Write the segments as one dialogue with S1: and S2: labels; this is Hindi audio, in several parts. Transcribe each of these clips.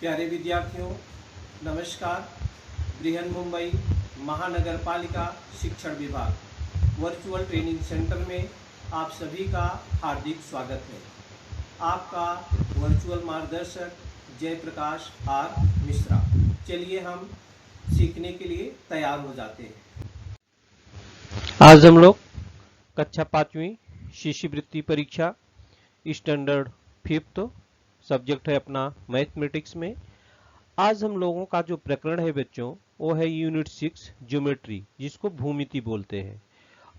S1: प्यारे विद्यार्थियों, नमस्कार। बृहन मुंबई महानगर पालिका शिक्षण विभाग वर्चुअल ट्रेनिंग सेंटर में आप सभी का हार्दिक स्वागत है। आपका वर्चुअल मार्गदर्शक जयप्रकाश आर मिश्रा। चलिए हम सीखने के लिए तैयार हो जाते हैं।
S2: आज हम लोग कक्षा 5वीं शिष्यवृत्ति परीक्षा स्टैंडर्ड 5th सब्जेक्ट है अपना मैथमेटिक्स में। आज हम लोगों का जो प्रकरण है बच्चों वो है यूनिट 6 ज्योमेट्री, जिसको भूमिति बोलते हैं।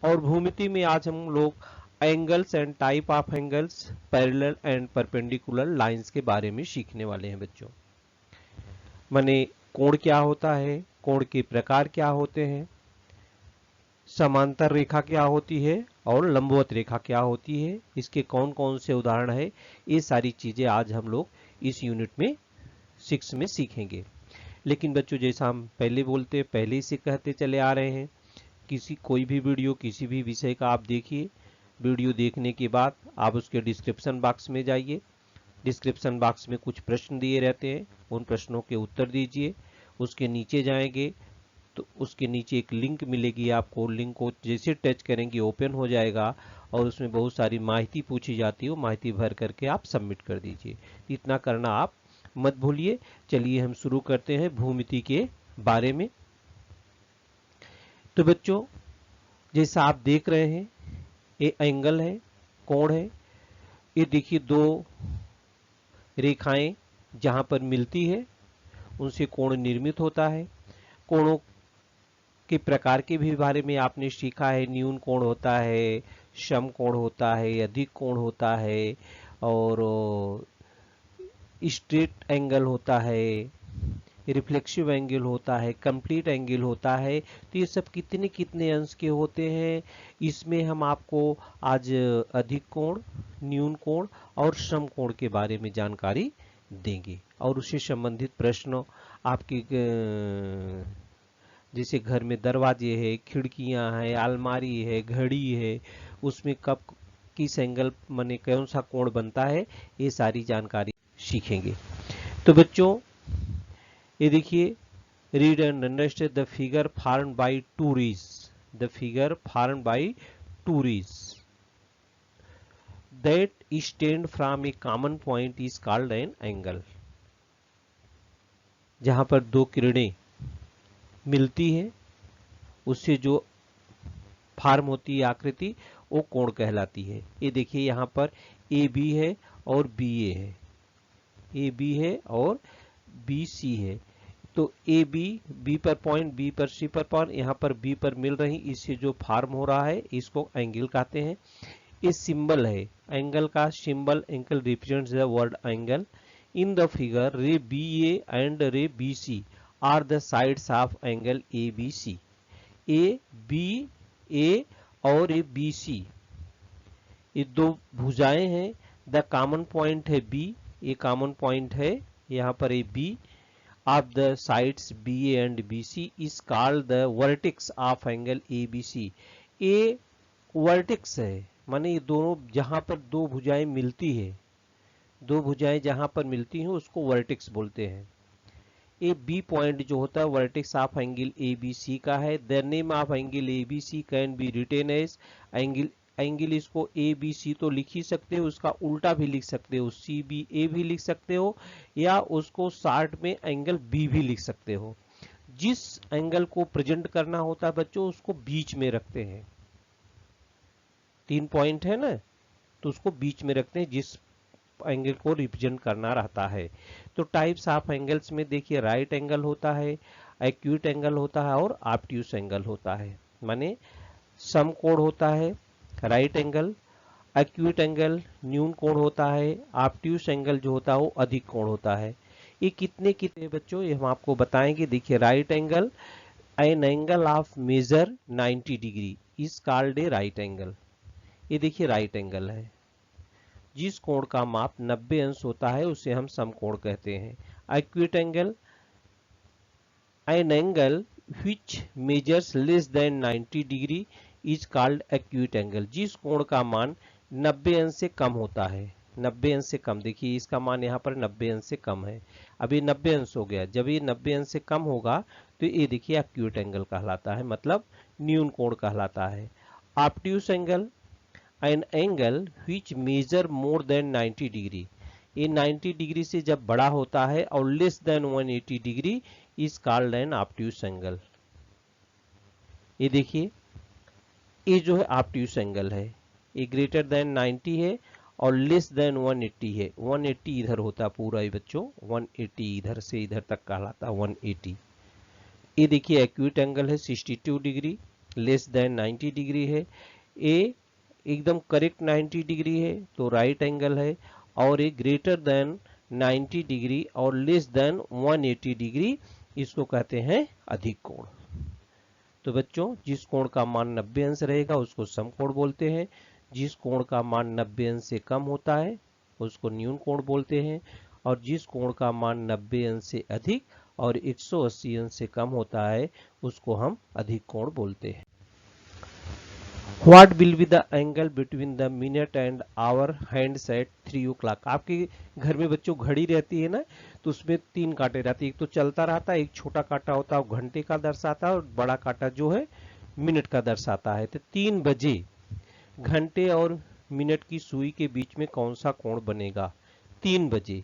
S2: और भूमिति में आज हम लोग angles and type of angles, parallel and perpendicular lines के बारे में सीखने वाले हैं बच्चों। माने कोण क्या होता है, कोण के प्रकार क्या होते हैं, समांतर रेखा क्या होती है और लंबवत रेखा क्या होती है, इसके कौन कौन से उदाहरण है, ये सारी चीजें आज हम लोग इस यूनिट में 6 में सीखेंगे। लेकिन बच्चों जैसा हम पहले बोलते पहले से कहते चले आ रहे हैं, कोई भी वीडियो किसी भी विषय का आप देखिए, वीडियो देखने के बाद आप उसके डिस्क्रिप्शन बॉक्स में जाइए। डिस्क्रिप्शन बॉक्स में कुछ प्रश्न दिए रहते हैं, उन प्रश्नों के उत्तर दीजिए। उसके नीचे जाएंगे तो उसके नीचे एक लिंक मिलेगी आपको, लिंक को जैसे टच करेंगे ओपन हो जाएगा और उसमें बहुत सारी माहिती पूछी जाती है, वो माहिती भर करके आप सबमिट कर दीजिए। इतना करना आप मत भूलिए। चलिए हम शुरू करते हैं भूमिति के बारे में। तो बच्चों जैसा आप देख रहे हैं, ये एंगल है, कोण है। ये देखिए दो रेखाएं जहां पर मिलती है उनसे कोण निर्मित होता है। कोणों के प्रकार के भी बारे में आपने सीखा है। न्यून कोण होता है, सम कोण होता है, अधिक कोण होता है और स्ट्रेट एंगल होता है, रिफ्लेक्सिव एंगल होता है, कंप्लीट एंगल होता है। तो ये सब कितने कितने अंश के होते हैं, इसमें हम आपको आज अधिक कोण, न्यून कोण और सम कोण के बारे में जानकारी देंगे। और उससे संबंधित प्रश्न आपकी जैसे घर में दरवाजे है, खिड़कियां है, अलमारी है, घड़ी है, उसमें कब किस एंगल माने कौन सा कोण बनता है, ये सारी जानकारी सीखेंगे। तो बच्चों ये देखिए, read and understand the figure formed by two rays. The figure formed by two rays that extend from a common point is called an angle। जहां पर दो किरणें मिलती है उससे जो फॉर्म होती है आकृति, वो कोण कहलाती है। ये देखिए यहाँ पर ए बी है और बी ए है, ए बी है और बी सी है। तो ए बी, बी पर पॉइंट, बी पर सी पर पॉइंट, यहाँ पर बी पर मिल रही, इससे जो फॉर्म हो रहा है इसको एंगल कहते हैं। ये सिंबल है एंगल का, symbol angle represents the word angle. In the figure ray B A and ray B C are the sides of angle A B C. A B A और ए बी सी ये दो भुजाएं हैं। द कॉमन पॉइंट है बी, ये कॉमन पॉइंट है यहाँ पर A B of the sides B A and B C is called the vertex of angle A B C. ये वर्टेक्स है, माने ये दोनों जहां पर दो भुजाएं मिलती है, दो भुजाएं जहां पर मिलती हैं उसको वर्टेक्स बोलते हैं। ए बी पॉइंट जो होता है vertex of angle A B C का है। The name of angle A B C can be written as angle. Angle इसको ए बी सी तो लिख ही सकते हो, उसका उल्टा भी लिख सकते हो, सी बी ए भी लिख सकते हो, या उसको शॉर्ट में एंगल बी भी लिख सकते हो। जिस एंगल को प्रेजेंट करना होता है बच्चों उसको बीच में रखते हैं। 3 पॉइंट है ना, तो उसको बीच में रखते हैं जिस एंगल को रिप्रेजेंट करना रहता है। तो टाइप्स ऑफ एंगल्स में देखिए राइट एंगल होता है, एक्यूट एंगल होता है और ऑब्ट्यूस एंगल होता है। माने सम कोण होता है राइट एंगल, एक्यूट एंगल न्यून कोण होता है, ऑब्ट्यूस एंगल जो होता है वो अधिक कोण होता है। ये कितने कितने बच्चों ये हम आपको बताएंगे। देखिए right angle, an angle of measure 90 degree is called a right angle. ये देखिए राइट एंगल है, जिस कोण का माप 90 अंश होता है उसे हम समकोण कहते हैं। Acute angle, an angle which measures less than 90 degree is called acute angle. जिस कोण का मान 90 अंश से कम होता है 90 अंश से कम। देखिए इसका मान यहाँ पर 90 अंश से कम है। अब ये 90 अंश हो गया, जब ये 90 अंश से कम होगा तो ये देखिए एक्यूट एंगल कहलाता है, मतलब न्यून कोण कहलाता है। Obtuse angle an angle which major more than 90 degree, ये 90 डिग्री से जब बड़ा होता है और less than 180 degree is called an obtuse angle. ये देखिए ये जो है ऑब्ट्यूस एंगल है, ये ग्रेटर देन 90 है और लेस देन 180 है। 180 इधर होता है पूरा ही बच्चों, 180 इधर से इधर तक कहलाता है 180। ये देखिए एक्यूट एंगल है 62 डिग्री, लेस देन 90 डिग्री है। ये एकदम करेक्ट 90 डिग्री है तो राइट एंगल है, और ये ग्रेटर देन 90 डिग्री और लेस देन 180 डिग्री इसको कहते हैं अधिक कोण। तो बच्चों जिस कोण का मान 90 अंश रहेगा उसको समकोण बोलते हैं, जिस कोण का मान 90 अंश से कम होता है उसको न्यून कोण बोलते हैं, और जिस कोण का मान 90 अंश से अधिक और 180 अंश से कम होता है उसको हम अधिक कोण बोलते हैं। What will be the angle between the minute and hour hands at 3 o'clock? आपके घर में बच्चों घड़ी रहती है ना, तो उसमें 3 कांटे रहते हैं, एक तो चलता रहता है, एक छोटा कांटा होता है वो घंटे का दर्शाता है और बड़ा कांटा जो है मिनट का दर्शाता है। तो 3 बजे घंटे और मिनट की सुई के बीच में कौन सा कोण बनेगा? 3 बजे।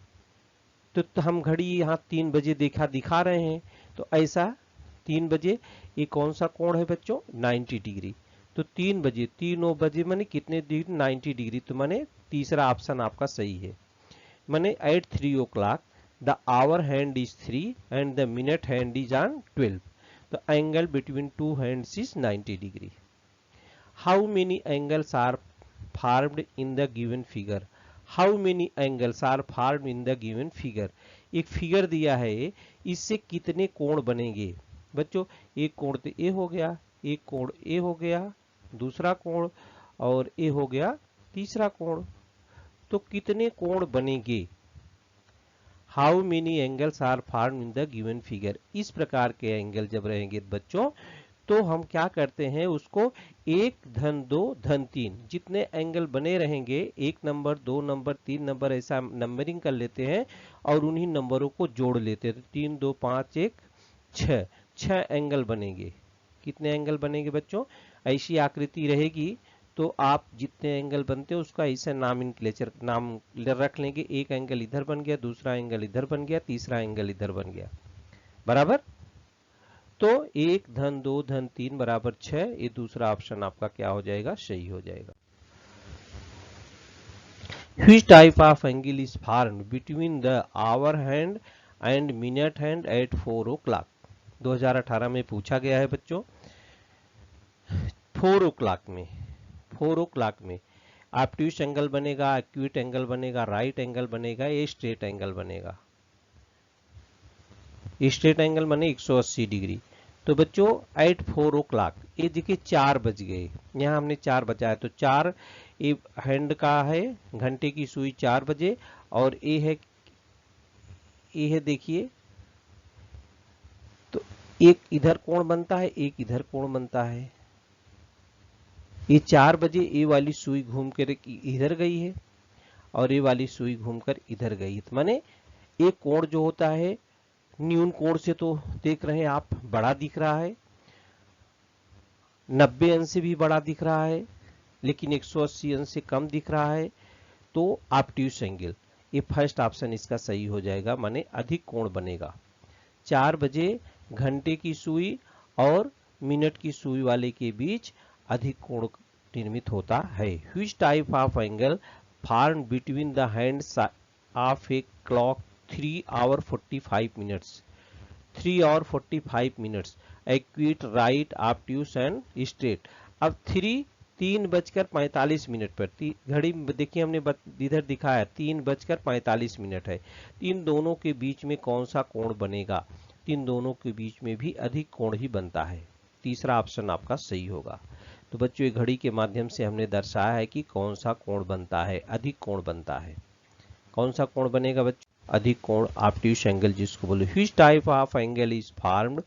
S2: तो हम घड़ी यहाँ 3 बजे दिखा रहे हैं, तो ऐसा 3 बजे ये कौन सा कोण है बच्चों? 90 डिग्री। तो 3 बजे, 3 बजे माने कितने डिग्री? 90 डिग्री। तो माने तीसरा ऑप्शन आपका सही है। माने at 3 o'clock the hour hand is 3 and the minute hand is on 12। तो angle between two hands is 90 degree. How many angles are formed in the given figure? How many angles are formed in the given figure? एक फिगर दिया है, इससे कितने कोण बनेंगे बच्चों? एक कोण तो ए हो गया, एक कोण ए हो गया, दूसरा कोण, और ए हो गया तीसरा कोण। तो कितने कोण बनेंगे? How many angles are formed in the given figure? इस प्रकार के एंगल जब रहेंगे बच्चों तो हम क्या करते हैं, उसको 1 धन 2 धन 3 जितने एंगल बने रहेंगे, 1 नंबर 2 नंबर 3 नंबर ऐसा नंबरिंग कर लेते हैं और उन्हीं नंबरों को जोड़ लेते हैं। तो 3 2 5 1 6, 6 एंगल बनेंगे। कितने एंगल बनेंगे बच्चों? ऐसी आकृति रहेगी तो आप जितने एंगल बनते हैं उसका ऐसा नाम रख लेंगे। एक एंगल इधर बन गया, दूसरा एंगल इधर बन गया, तीसरा एंगल इधर बन गया, बराबर। तो 1 धन 2 धन 3 बराबर 6, ये दूसरा ऑप्शन आपका क्या हो जाएगा? सही हो जाएगा। Which type of angle is formed between the hour hand and minute hand at 4 o'clock? 2018 में पूछा गया है बच्चों। 4 o'clock में ऑब्ट्यूस एंगल बनेगा, एक्यूट एंगल बनेगा, राइट एंगल बनेगा, ये स्ट्रेट एंगल बनेगा। स्ट्रेट एंगल बने 180 डिग्री। तो बच्चों एट 4 o'clock, ये देखिए 4 बज गए, यहाँ हमने 4 बजाया तो 4 ये हैंड का है, घंटे की सुई 4 बजे, और ये है देखिए, तो एक इधर कोण बनता है, एक इधर कोण बनता है। ये 4 बजे ये वाली सुई घूम कर इधर गई है और ये वाली सुई घूमकर इधर गई है। तो माने एक कोण जो होता है न्यून कोण से तो देख रहे हैं आप बड़ा दिख रहा है, 90 अंश से भी बड़ा दिख रहा है, लेकिन 180 अंश से कम दिख रहा है। तो ऑब्ट्यूस एंगल, ये फर्स्ट ऑप्शन इसका सही हो जाएगा, माने अधिक कोण बनेगा। 4 बजे घंटे की सुई और मिनट की सुई वाले के बीच अधिक कोण निर्मित होता है। Which type of angle formed between the hands of a clock 3 hour 45 minutes? 3 hour 45 minutes, acute, right, obtuse and straight। अब 3 बजकर 45 मिनट पर, घड़ी देखिए हमने इधर दिखाया 3 बजकर 45 मिनट है। इन दोनों के बीच में कौन सा कोण बनेगा? इन दोनों के बीच में भी अधिक कोण ही बनता है। तीसरा ऑप्शन आपका सही होगा। तो बच्चों ये घड़ी के माध्यम से हमने दर्शाया है कि कौन सा कोण बनता है, अधिक कोण बनता है। कौन सा कोण बनेगा बच्चों? अधिक कोण, ऑब्ट्यूस एंगल जिसको बोले। Which type of angle is formed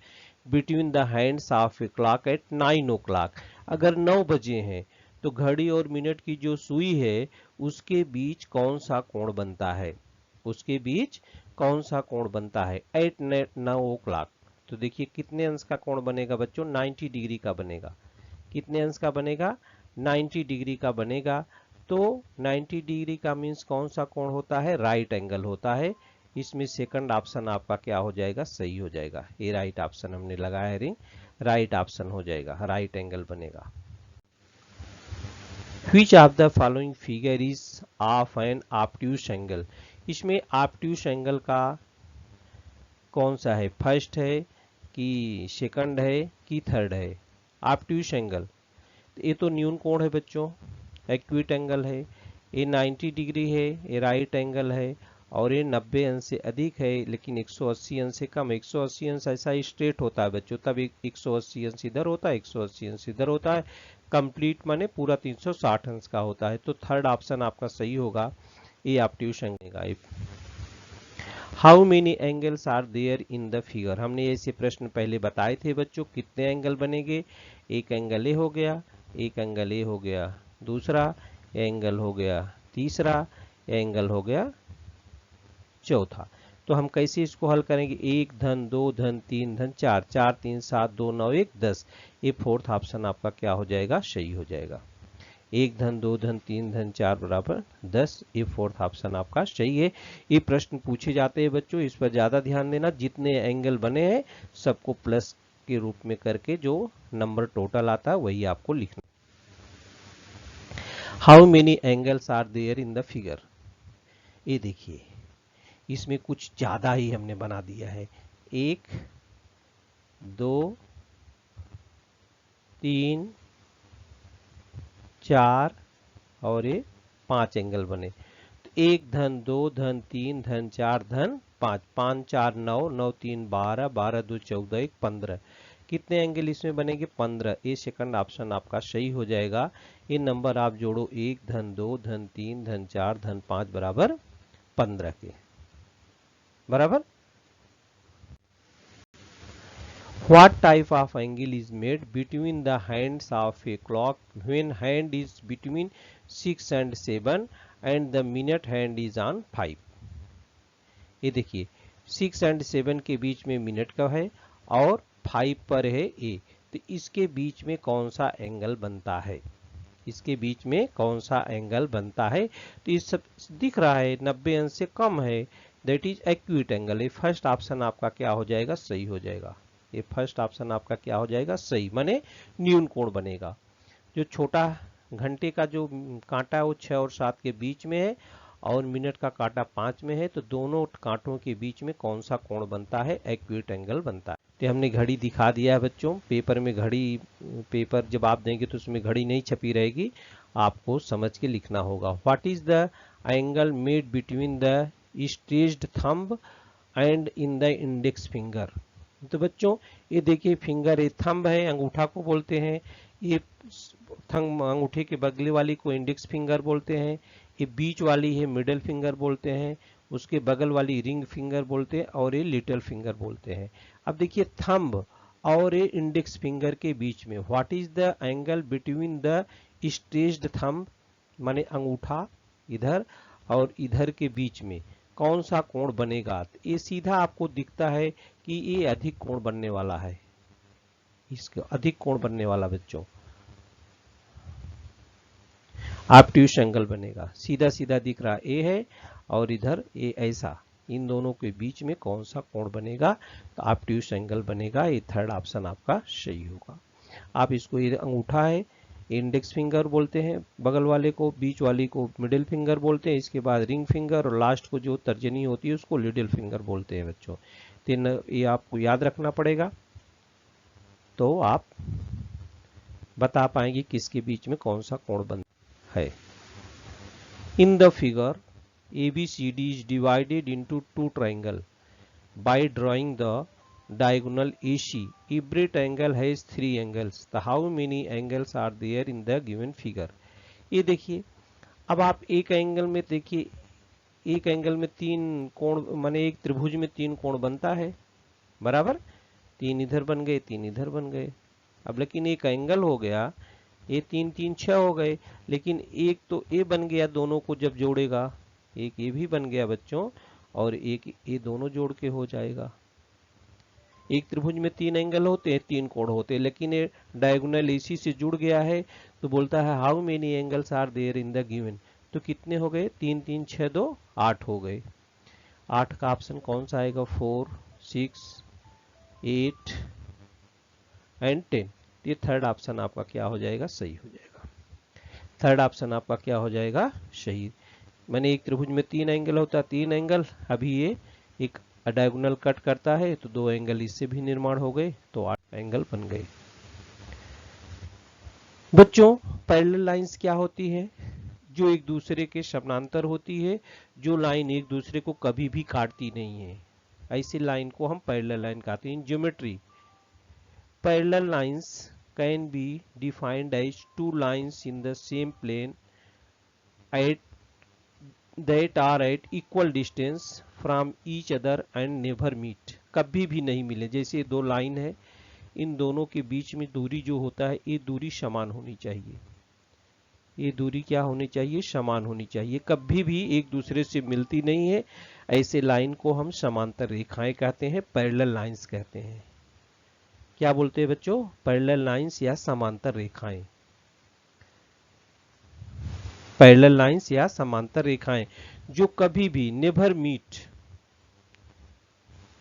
S2: between the hands of a clock at 9 o'clock? अगर 9 बजे हैं तो घड़ी और मिनट की जो सुई है उसके बीच कौन सा कोण बनता है, उसके बीच कौन सा कोण बनता है, 9 o'clock। तो देखिए कितने अंश का कोण बनेगा बच्चों, 90 डिग्री का बनेगा। कितने अंश का बनेगा, 90 डिग्री का बनेगा। तो 90 डिग्री का मीन्स कौन सा कोण होता है, राइट एंगल होता है। इसमें सेकंड ऑप्शन आपका क्या हो जाएगा, सही हो जाएगा। ये राइट ऑप्शन हमने लगाया है रिंग, राइट ऑप्शन हो जाएगा, राइट एंगल बनेगा। Which of the following figure is of an obtuse angle? इसमें obtuse angle का कौन सा है, फर्स्ट है कि सेकंड है कि थर्ड है। obtuse angle, ये तो न्यून कोण है बच्चों, एक्यूट एंगल है। ये 90 डिग्री है, ये राइट एंगल है। और ये 90 अंश से अधिक है लेकिन 180 अंश से कम। 180 अंश ऐसा ही स्ट्रेट होता है बच्चों, तब 180 अंश इधर होता है, 180 अंश इधर होता है। कंप्लीट माने पूरा 360 अंश का होता है। तो थर्ड ऑप्शन आपका सही होगा, ये ऑब्ट्यूस एंगल का। How many angles are there in the figure, हमने ऐसे प्रश्न पहले बताए थे बच्चों। कितने एंगल बनेंगे, एक एंगल ए हो गया, एक एंगल ए हो गया, दूसरा एंगल हो गया, तीसरा एंगल हो गया, चौथा। तो हम कैसे इसको हल करेंगे, 1 धन 2 धन 3 धन 4, 4 3 7 2 9 1 10। ये फोर्थ ऑप्शन आपका क्या हो जाएगा, सही हो जाएगा। 1 धन 2 धन 3 धन 4 बराबर 10, ये फोर्थ ऑप्शन आपका सही है। ये प्रश्न पूछे जाते हैं बच्चों, इस पर ज्यादा ध्यान देना। जितने एंगल बने हैं सबको प्लस के रूप में करके जो नंबर टोटल आता है वही आपको लिखना। How many angles are there in the figure, ये देखिए इसमें कुछ ज्यादा ही हमने बना दिया है। 1 2 3 4 और ये 5 एंगल बने। तो 1 धन 2 धन 3 धन 4 धन 5, 5 4 9, 9 3 12, 12 2 14, 1 15। कितने एंगल इसमें बनेंगे, 15। ये सेकंड ऑप्शन आपका सही हो जाएगा। ये नंबर आप जोड़ो, 1 धन 2 धन 3 धन 4 धन 5 बराबर 15 के बराबर। What type of angle is made between the hands of a clock when hand is between 6 and 7 and the minute hand is on 5? ये देखिए 6 and 7 के बीच में मिनट का है और 5 पर है ए। तो इसके बीच में कौन सा एंगल बनता है, इसके बीच में कौन सा एंगल बनता है। तो इस सब दिख रहा है 90 अंश से कम है, दैट इज एक्यूट एंगल। ये फर्स्ट ऑप्शन आपका क्या हो जाएगा, सही हो जाएगा। ये फर्स्ट ऑप्शन आपका क्या हो जाएगा, सही, माने न्यून कोण बनेगा। जो छोटा घंटे का जो कांटा है वो 6 और 7 के बीच में है और मिनट का कांटा 5 में है। तो दोनों कांटों के बीच में कौन सा कोण बनता है, एक्यूट एंगल बनता है। तो हमने घड़ी दिखा दिया है बच्चों, पेपर में घड़ी, पेपर जब आप देंगे तो उसमें घड़ी नहीं छपी रहेगी, आपको समझ के लिखना होगा। What is the angle made between the stretched thumb and in the index finger. तो बच्चों ये देखिए फिंगर, ये थंब है, अंगूठा को बोलते हैं। ये थंब अंगूठे के बगले वाली को इंडेक्स फिंगर बोलते हैं। ये बीच वाली है मिडिल फिंगर बोलते हैं, उसके बगल वाली रिंग फिंगर बोलते हैं और ये लिटिल फिंगर बोलते हैं। अब देखिए थंब और ये इंडेक्स फिंगर के बीच में what is the angle between the stretched thumb माने अंगूठा इधर और इधर के बीच में कौन सा कोण बनेगा। ये सीधा आपको दिखता है कि ये अधिक कोण बनने वाला है, इसका अधिक कोण बनने वाला बच्चों ऑब्ट्यूस एंगल बनेगा। सीधा सीधा दिख रहा ए है और इधर ए ऐसा, इन दोनों के बीच में कौन सा कोण बनेगा, तो ऑब्ट्यूस एंगल बनेगा। ये थर्ड ऑप्शन आपका सही होगा। आप इसको, ये अंगूठा है इंडेक्स फिंगर बोलते हैं, बगल वाले को, बीच वाली को मिडिल फिंगर बोलते हैं, इसके बाद रिंग फिंगर और लास्ट को जो तर्जनी होती है उसको लिटिल फिंगर बोलते हैं बच्चों। तीन ये आपको याद रखना पड़ेगा, तो आप बता पाएंगे किसके बीच में कौन सा कोण बनता है। इन the figure ABCD is divided into two triangle by drawing the diagonal AC. Every triangle has 3 angles. So how many angles are there in the given figure? ये देखिए, अब आप एक एंगल में देखिए, एक एंगल में 3 कोण, माने एक त्रिभुज में 3 कोण बनता है बराबर, 3 इधर बन गए 3 इधर बन गए। अब लेकिन एक एंगल हो गया ये 3 3 6 हो गए, लेकिन एक तो ए बन गया दोनों को जब जोड़ेगा, एक ए भी बन गया बच्चों और एक ए दोनों जोड़ के हो जाएगा। एक त्रिभुज में 3 एंगल होते हैं, 3 कोण होते हैं, लेकिन ये डायगोनल इसी से जुड़ गया है तो बोलता है how many angles are there in the given. तो कितने हो गए, 3 3 6 2 8 हो गए। 8 का ऑप्शन कौन सा आएगा, 4 6 8 एंड 10। ये थर्ड ऑप्शन आपका क्या हो जाएगा, सही हो जाएगा। थर्ड ऑप्शन आपका क्या हो जाएगा, सही। मैंने एक त्रिभुज में 3 एंगल होता है, 3 एंगल, अभी ये एक डायगोनल कट करता है तो 2 एंगल इससे भी निर्माण हो गए, तो 8 एंगल बन गए। बच्चों पैरेलल लाइंस क्या होती है, जो एक दूसरे के समानांतर होती है, जो लाइन एक दूसरे को कभी भी काटती नहीं है, ऐसी लाइन को हम पैरेलल लाइन कहते हैं। In geometry parallel lines can be defined as two lines in the same plane at that are at equal distance from each other and never meet। कभी भी नहीं मिले, जैसे दो लाइन है, इन दोनों के बीच में दूरी जो होता है ये दूरी समान होनी चाहिए। ये दूरी क्या होनी चाहिए, समान होनी चाहिए, कभी भी एक दूसरे से मिलती नहीं है। ऐसे लाइन को हम समांतर रेखाएं कहते हैं, पैरेलल लाइंस कहते हैं। क्या बोलते हैं बच्चों, पैरेलल लाइंस या समांतर रेखाएं। पैरेलल लाइंस या समांतर रेखाएं जो कभी भी नेवर मीट,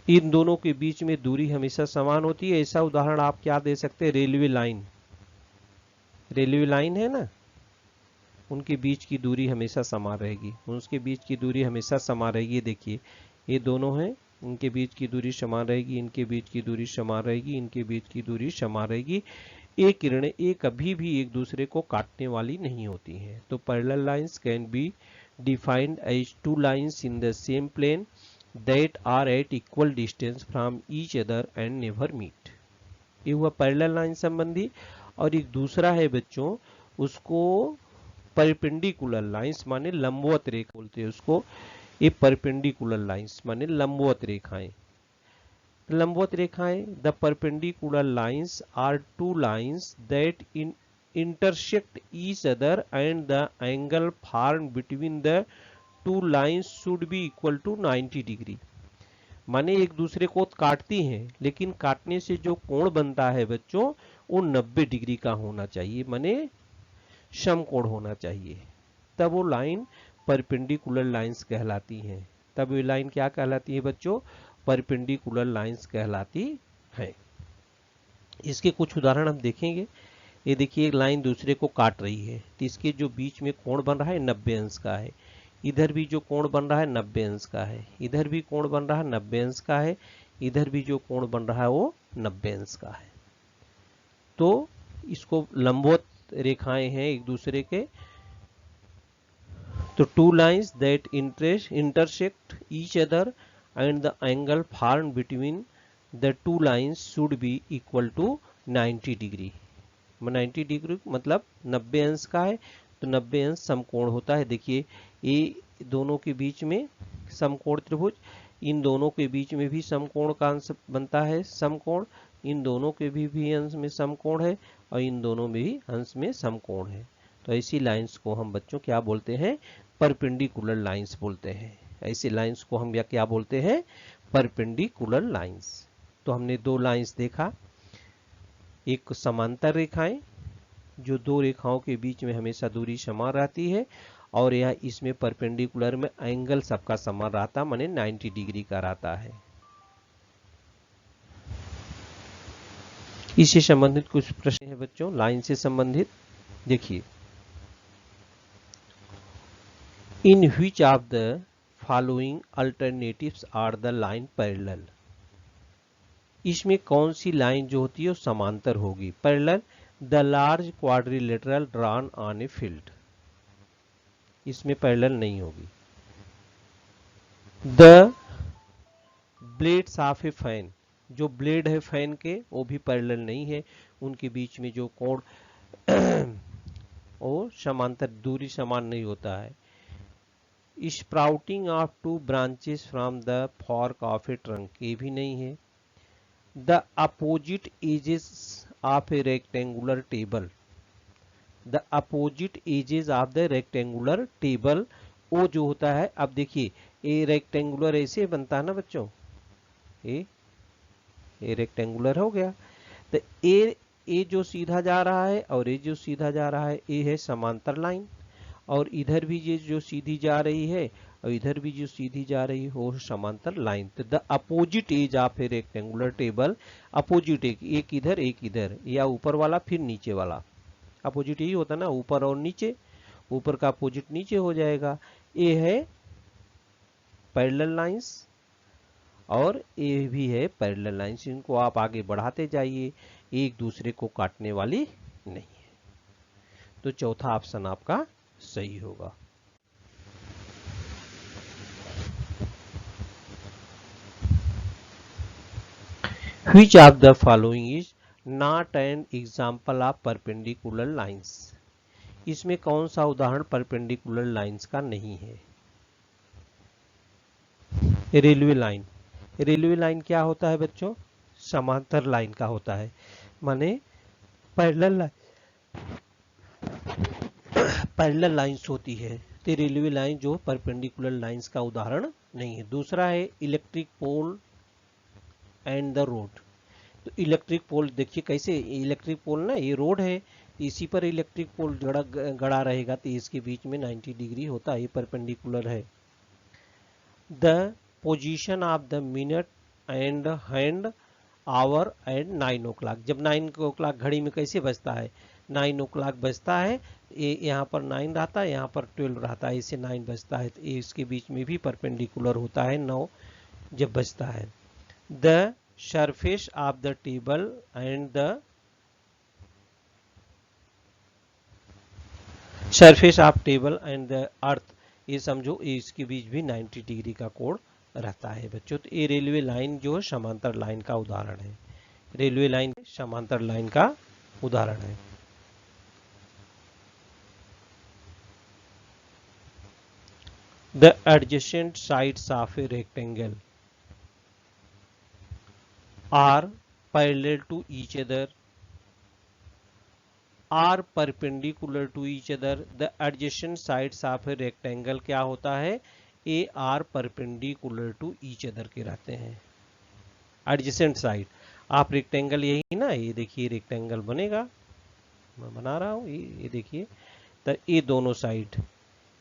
S2: इन दोनों के बीच में दूरी हमेशा समान होती है। ऐसा उदाहरण आप क्या दे सकते हैं, रेलवे लाइन, रेलवे लाइन है ना, उनके बीच की दूरी हमेशा समान रहेगी, उनके बीच की दूरी हमेशा समान रहेगी। देखिए ये दोनों हैं, इनके बीच की दूरी समान रहेगी, इनके बीच की दूरी समान रहेगी, इनके बीच की दूरी समान रहेगी। ये किरणें ये कभी भी एक दूसरे को काटने वाली नहीं होती हैं। तो parallel lines can be defined as two lines in the same plane that are at equal distance from each other and never meet. ये हुआ पैरेलल लाइन संबंधी। और एक दूसरा है बच्चों, उसको परपेंडिकुलर लाइंस माने लंबवत रेखा बोलते हैं उसको। ये परपेंडिकुलर लाइंस माने लंबवत रेखाएं। लंबवत रेखाएं, the perpendicular lines are two lines that intersect each other and the angle formed between the two lines should be equal to 90 degree. माने एक दूसरे को काटती हैं, लेकिन काटने से जो कोण बनता है बच्चों वो 90 डिग्री का होना चाहिए, माने समकोण होना चाहिए, तब वो लाइन परपेंडिकुलर लाइंस कहलाती हैं। तब ये लाइन क्या कहलाती है बच्चों, परपेंडिकुलर लाइंस कहलाती है। इसके कुछ उदाहरण हम देखेंगे। ये देखिए एक लाइन दूसरे को काट रही है, तो इसके जो बीच में कोण बन रहा है 90 अंश का है। इधर भी जो कोण बन रहा है 90 अंश का है, इधर भी कोण बन रहा है 90 अंश का है, इधर भी जो कोण बन रहा है वो 90 अंश का है। तो इसको लंबवत रेखाएं हैं एक दूसरे के। तो to lines that intersect each other and the angle formed between the two lines should be equal to 90 degree. 90 degree मतलब 90 अंश का है, तो 90 अंश समकोण होता है। देखिए ये दोनों के बीच में समकोण त्रिभुज, इन दोनों के बीच में भी समकोण का अंश बनता है समकोण, इन दोनों के भी अंश में समकोण है और इन दोनों में भी अंश में समकोण है। तो ऐसी लाइंस को हम बच्चों क्या बोलते हैं, परपेंडिकुलर लाइंस बोलते हैं। ऐसी लाइंस को हम क्या बोलते हैं, परपेंडिकुलर लाइंस। तो हमने दो लाइंस देखा, एक समांतर रेखाएं जो दो रेखाओं के बीच में हमेशा दूरी समान रहती है, और यह इसमें परपेंडिकुलर में एंगल सबका समान रहता, माने 90 डिग्री का रहता है। इससे संबंधित कुछ प्रश्न है बच्चों, लाइन से संबंधित। देखिए, in which of the following alternatives are the line parallel. इसमें कौन सी लाइन जो होती है वो समांतर होगी, parallel. The large quadrilateral drawn on a field, इसमें पैरेलल नहीं होगी। The blades of A fan, जो ब्लेड है फैन के वो भी पैरेलल नहीं है, उनके बीच में जो कोण वो समांतर दूरी समान नहीं होता है। Sprouting of two branches from the fork of a trunk, ये भी नहीं है। The opposite edges of a rectangular table, the opposite edges of the rectangular table. ओ जो होता है, अब देखिए ये रेक्टेंगुलर ऐसे बनता है ना बच्चों, ये रेक्टेंगुलर हो गया। तो ए जो सीधा जा रहा है और ये जो सीधा जा रहा है, ये है समांतर लाइन, और इधर भी ये जो सीधी जा रही है और इधर भी जो सीधी जा रही है वो समांतर लाइन। तो the opposite edge of a rectangular table, opposite एक इधर एक इधर, या ऊपर वाला फिर नीचे वाला, अपोजिट यही होता है ना, ऊपर और नीचे, ऊपर का अपोजिट नीचे हो जाएगा। ये है पैरेलल लाइंस और ये भी है पैरेलल लाइंस, इनको आप आगे बढ़ाते जाइए, एक दूसरे को काटने वाली नहीं है। तो चौथा ऑप्शन आपका सही होगा। Which of the following is not an example of perpendicular lines? इसमें कौन सा उदाहरण परपेंडिकुलर लाइंस का नहीं है? Railway line. रेलवे लाइन क्या होता है बच्चों? समांतर लाइन का होता है, माने पैरेलल लाइंस होती है। तो रेलवे लाइन जो परपेंडिकुलर लाइंस का उदाहरण नहीं है। दूसरा है electric pole and the road. तो इलेक्ट्रिक पोल देखिए कैसे, इलेक्ट्रिक पोल ना ये रोड है, इसी पर इलेक्ट्रिक पोल गड़ा रहेगा, तो इसके बीच में 90 डिग्री होता है, ये परपेंडिकुलर है। The position of the minute and hand our and 9 o'clock। जब 9 o'clock घड़ी में कैसे बजता है, 9 o'clock बजता है, यहाँ पर 9 रहता है, यहाँ पर 12 रहता है, इससे 9 बजता है, तो इसके बीच में भी परपेंडिकुलर होता है 9 जब बजता है। The surface of the table and the surface of table and the earth, ये समझो इसके बीच भी 90 डिग्री का कोण रहता है बच्चों। तो ये रेलवे लाइन जो समांतर लाइन का उदाहरण है, रेलवे लाइन समांतर लाइन का उदाहरण है। The adjacent sides of a rectangle are parallel to each other, are perpendicular to each other। The adjacent sides of a rectangle क्या होता है, A R perpendicular to each other के रहते हैं। एडजेसेंट साइड, आप रेक्टेंगल यही ना, ये देखिए रेक्टेंगल बनेगा, मैं बना रहा हूँ, ये देखिए, तो ये दोनों साइड,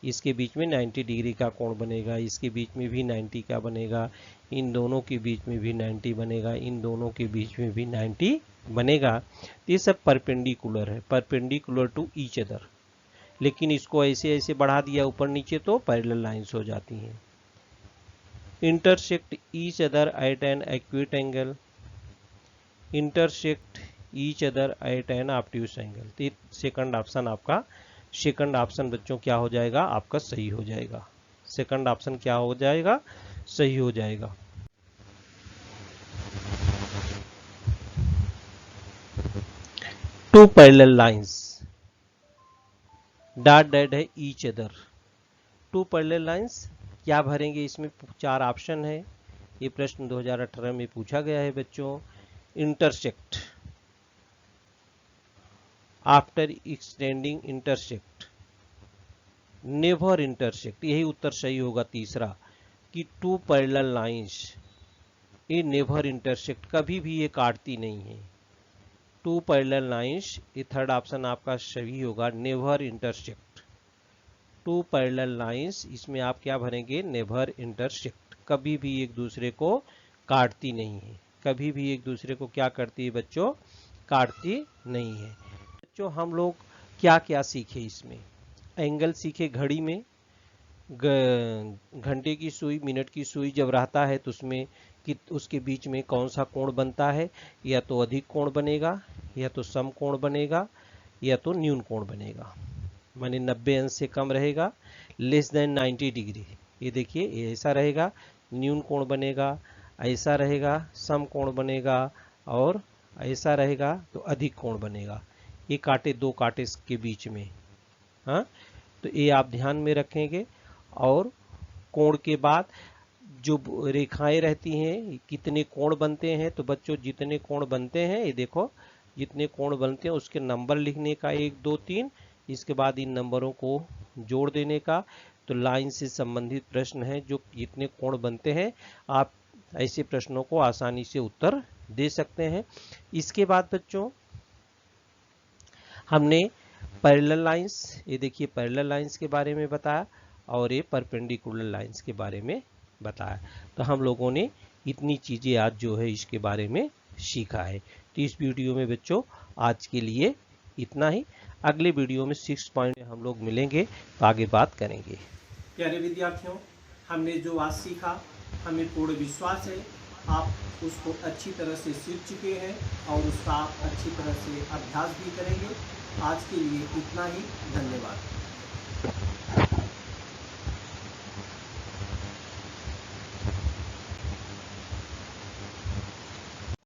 S2: इसके बीच में 90 डिग्री का कोण बनेगा, इसके बीच में भी 90 का बनेगा, इन दोनों के बीच में भी 90 बनेगा, इन दोनों के बीच में भी 90 बनेगा। ये सब परपेंडिकुलर है, परपेंडिकुलर टू ईच अदर। लेकिन इसको ऐसे ऐसे बढ़ा दिया ऊपर नीचे तो पैरेलल लाइंस हो जाती हैं। Intersect each other at an acute angle, intersect each other at an obtuse angle. तो सेकंड ऑप्शन आपका, सेकंड ऑप्शन बच्चों क्या हो जाएगा आपका, सही हो जाएगा। सेकंड ऑप्शन क्या हो जाएगा, सही हो जाएगा। Two parallel lines dot dead है each other. Two parallel lines क्या भरेंगे, इसमें 4 ऑप्शन है। ये प्रश्न 2018 में पूछा गया है बच्चों। Intersect, after extending intersect, never intersect, यही उत्तर सही होगा तीसरा, कि टू पैरेलल लाइंस ये नेवर इंटरसेक्ट, कभी भी ये काटती नहीं है। टू पैरेलल लाइंस, ये थर्ड ऑप्शन आपका सही होगा, never intersect. Two parallel lines, इसमें आप क्या भरेंगे, नेवर इंटरसेक्ट, कभी भी एक दूसरे को काटती नहीं है, कभी भी एक दूसरे को क्या करती है बच्चों, काटती नहीं है। बच्चों हम लोग क्या क्या सीखे इसमें, एंगल सीखे, घड़ी में घंटे की सुई मिनट की सुई जब रहता है तो उसमें कि उसके बीच में कौन सा कोण बनता है, या तो अधिक कोण बनेगा, या तो सम कोण बनेगा, या तो न्यून कोण बनेगा, माने 90 अंश से कम रहेगा, लेस देन 90 डिग्री। ये देखिए ये ऐसा रहेगा, न्यून कोण बनेगा, ऐसा रहेगा सम कोण बनेगा, और ऐसा रहेगा तो अधिक कोण बनेगा। ये कांटे, दो कांटे के बीच में, हाँ, तो ये आप ध्यान में रखेंगे। और कोण के बाद जो रेखाएं रहती हैं, कितने कोण बनते हैं, तो बच्चों जितने कोण बनते हैं, ये देखो जितने कोण बनते हैं उसके नंबर लिखने का 1 2 3, इसके बाद इन नंबरों को जोड़ देने का। तो लाइन से संबंधित प्रश्न है जो जितने कोण बनते हैं, आप ऐसे प्रश्नों को आसानी से उत्तर दे सकते हैं। इसके बाद बच्चों हमने पैरेलल लाइंस, ये देखिए पैरेलल लाइंस के बारे में बताया और ये परपेंडिकुलर लाइंस के बारे में बताया। तो हम लोगों ने इतनी चीजें आज जो है इसके बारे में सीखा है। तो इस वीडियो में बच्चों आज के लिए इतना ही। अगले वीडियो में 6 पॉइंट हम लोग मिलेंगे तो आगे बात करेंगे।
S1: प्यारे विद्यार्थियों, हमने जो आज सीखा, हमें पूर्ण विश्वास है आप उसको अच्छी तरह से सीख चुके हैं और उसका आप अच्छी तरह से अभ्यास भी करेंगे। आज के लिए इतना ही। धन्यवाद।